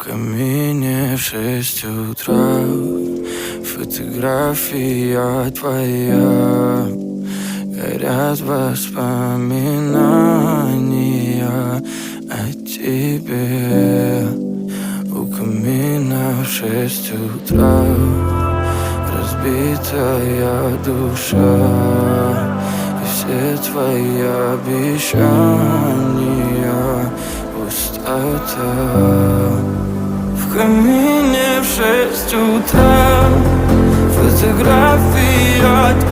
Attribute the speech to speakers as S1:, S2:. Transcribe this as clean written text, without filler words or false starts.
S1: камине в 6 утра фотография твоя. Горят воспоминания о тебе. У камина в 6 утра разбитая душа, и все твои обещания пустота. В камине в 6 утра фотография